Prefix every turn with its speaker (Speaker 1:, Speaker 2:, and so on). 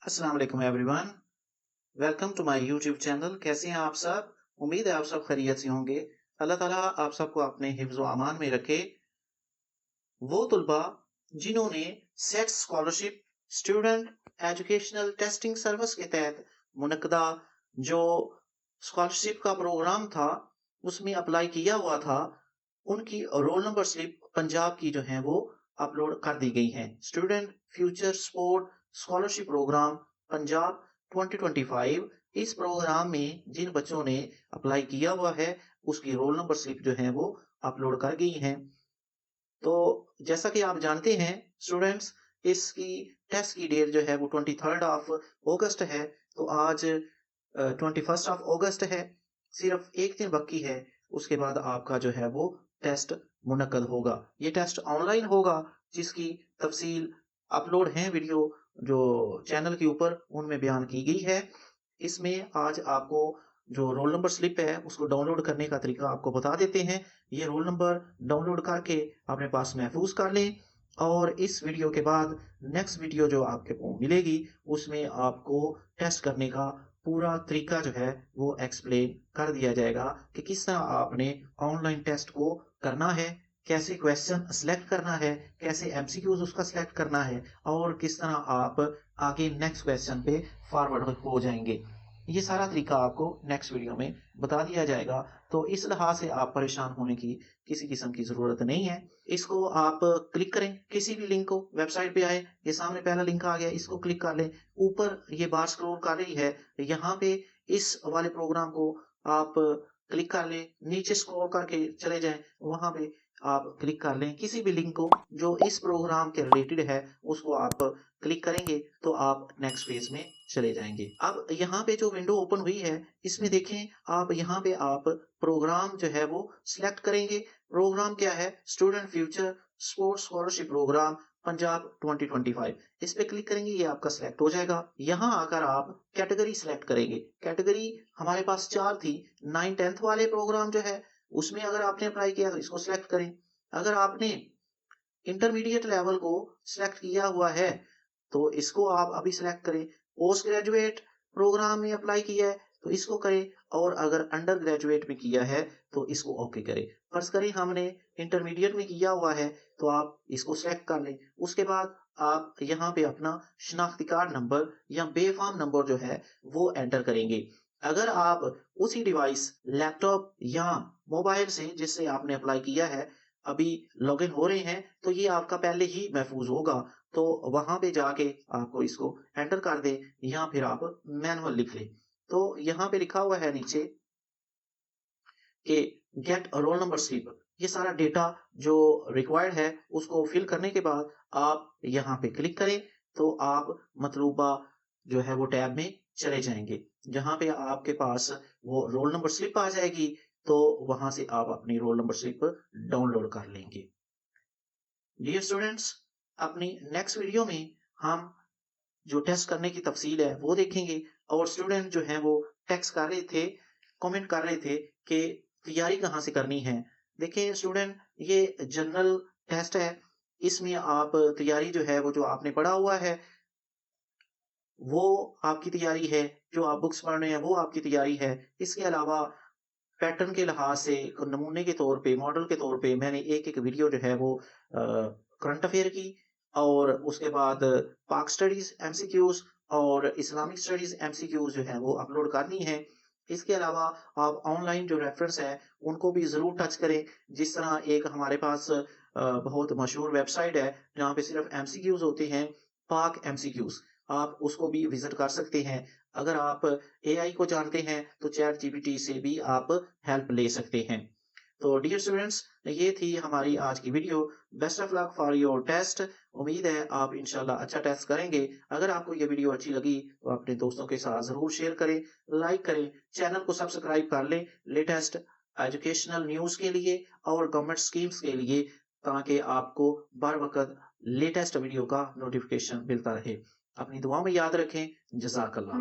Speaker 1: अस्सलाम वालेकुम everyone. Welcome to my YouTube channel. कैसे हैं आप सब? उम्मीद है आप सब खैरियत से होंगे। अल्लाह ताला आप सबको अपने हिफ्ज़ व अमान में रखे। वो तुलबा जिन्होंने set scholarship student educational testing service के तहत मुनक्कदा जो स्कॉलरशिप का प्रोग्राम था उसमें अप्लाई किया हुआ था, उनकी रोल नंबर स्लिप पंजाब की जो है वो अपलोड कर दी गई है। Student future support scholarship programme Punjab 2025, इस प्रोग्राम में जिन बच्चों ने अप्लाई किया हुआ है उसकी रोल नंबर स्लिप जो है वो अपलोड कर गई है। तो जैसा कि आप जानते हैं स्टूडेंट्स, इसकी टेस्ट की डेट जो है वो 23rd ऑफ अगस्त है। तो आज 21st ऑफ अगस्त है, सिर्फ एक दिन बाकी है, उसके बाद आपका जो है वो टेस्ट मुनक्कद होगा। ये टेस्ट ऑनलाइन होगा, जिसकी तफसील अपलोड है वीडियो जो चैनल के ऊपर उनमें बयान की गई है। इसमें आज आपको जो रोल नंबर स्लिप है उसको डाउनलोड करने का तरीका आपको बता देते हैं। ये रोल नंबर डाउनलोड करके अपने पास महफूज कर लें और इस वीडियो के बाद नेक्स्ट वीडियो जो आपको मिलेगी उसमें आपको टेस्ट करने का पूरा तरीका जो है वो एक्सप्लेन कर दिया जाएगा कि किस तरह आपने ऑनलाइन टेस्ट को करना है, कैसे क्वेश्चन सिलेक्ट करना है, कैसे एमसीक्यूज उसका सिलेक्ट करना है और किस तरह आप आगे नेक्स्ट क्वेश्चन पे फॉरवर्ड हो जाएंगे। ये सारा तरीका आपको नेक्स्ट वीडियो में बता दिया जाएगा। तो इस लिहाज से आप परेशान होने की किसी किस्म की जरूरत नहीं है। इसको आप क्लिक करें, किसी भी लिंक को, वेबसाइट पे आए, ये सामने पहला लिंक आ गया, इसको क्लिक कर लें। ऊपर ये बार स्क्रॉल कर रही है, यहाँ पे इस वाले प्रोग्राम को आप क्लिक कर लें, नीचे स्क्रॉल करके चले जाएं, वहां पे आप क्लिक कर लें किसी भी लिंक को जो इस प्रोग्राम के रिलेटेड है, उसको आप क्लिक करेंगे तो आप नेक्स्ट पेज में चले जाएंगे। अब यहाँ पे जो विंडो ओपन हुई है इसमें देखें आप, यहाँ पे आप प्रोग्राम जो है वो सिलेक्ट करेंगे। प्रोग्राम क्या है? Student future sports scholarship programme Punjab 2025। इस पे क्लिक करेंगे, ये आपका सिलेक्ट हो जाएगा। यहाँ आकर आप कैटेगरी सिलेक्ट करेंगे। कैटेगरी हमारे पास 4 थी। 9th-10th वाले प्रोग्राम जो है उसमें अगर आपने अप्लाई किया तो इसको सिलेक्ट करें। अगर आपने इंटरमीडिएट लेवल को सिलेक्ट किया हुआ है तो इसको आप अभी सिलेक्ट करें। पोस्ट ग्रेजुएट प्रोग्राम में अप्लाई किया है तो इसको करें, और अगर अंडर ग्रेजुएट में किया है तो इसको ओके करें। फर्ज करें हमने इंटरमीडिएट में किया हुआ है तो आप इसको सिलेक्ट कर लें। उसके बाद आप यहाँ पे अपना शनाख्ती कार्ड नंबर या बेफाम नंबर जो है वो एंटर करेंगे। अगर आप उसी डिवाइस, लैपटॉप या मोबाइल से जिससे आपने अप्लाई किया है अभी लॉगिन हो रहे हैं तो ये आपका पहले ही महफूज होगा। तो वहां पे जाके आपको इसको एंटर कर दे या फिर आप मैनुअल लिख लें। तो यहाँ पे लिखा हुआ है नीचे कि गेट रोल नंबर स्लिप। ये सारा डेटा जो रिक्वायर्ड है उसको फिल करने के बाद आप यहाँ पे क्लिक करें तो आप मतलूबा जो है वो टैब में चले जाएंगे, जहां पे आपके पास वो रोल नंबर स्लिप आ जाएगी। तो वहां से आप अपनी रोल नंबर स्लिप डाउनलोड कर लेंगे। डियर स्टूडेंट्स, अपनी नेक्स्ट वीडियो में हम जो टेस्ट करने की तफसील है वो देखेंगे। और स्टूडेंट जो हैं वो टेक्स्ट कर रहे थे, कमेंट कर रहे थे कि तैयारी कहाँ से करनी है। देखिए स्टूडेंट, ये जनरल टेस्ट है, इसमें आप तैयारी जो है वो जो आपने पढ़ा हुआ है वो आपकी तैयारी है, जो आप बुक्स पढ़ रहे हैं वो आपकी तैयारी है। इसके अलावा पैटर्न के लिहाज से नमूने के तौर पे, मॉडल के तौर पे मैंने एक-एक वीडियो जो है वो करंट अफेयर की, और उसके बाद पाक स्टडीज एमसीक्यूज और इस्लामिक स्टडीज एमसीक्यूज जो है वो अपलोड करनी है। इसके अलावा आप ऑनलाइन जो रेफरेंस है उनको भी ज़रूर टच करें। जिस तरह एक हमारे पास बहुत मशहूर वेबसाइट है जहाँ पे सिर्फ एमसीक्यूज होते हैं, पाक एमसीक्यूज, आप उसको भी विजिट कर सकते हैं। अगर आप एआई को जानते हैं तो चैट जीपीटी से भी आप हेल्प ले सकते हैं। तो डियर स्टूडेंट्स, ये थी हमारी आज की video. Best of luck for your test. उम्मीद है आप इंशाल्लाह अच्छा टेस्ट करेंगे। अगर आपको ये वीडियो अच्छी लगी तो अपने दोस्तों के साथ जरूर शेयर करें, लाइक करें, चैनल को सब्सक्राइब कर लें लेटेस्ट एजुकेशनल न्यूज के लिए और गवर्नमेंट स्कीम्स के लिए, ताकि आपको बर वक्त लेटेस्ट वीडियो का नोटिफिकेशन मिलता रहे। अपनी दुआ में याद रखें। जज़ाकल्लाह।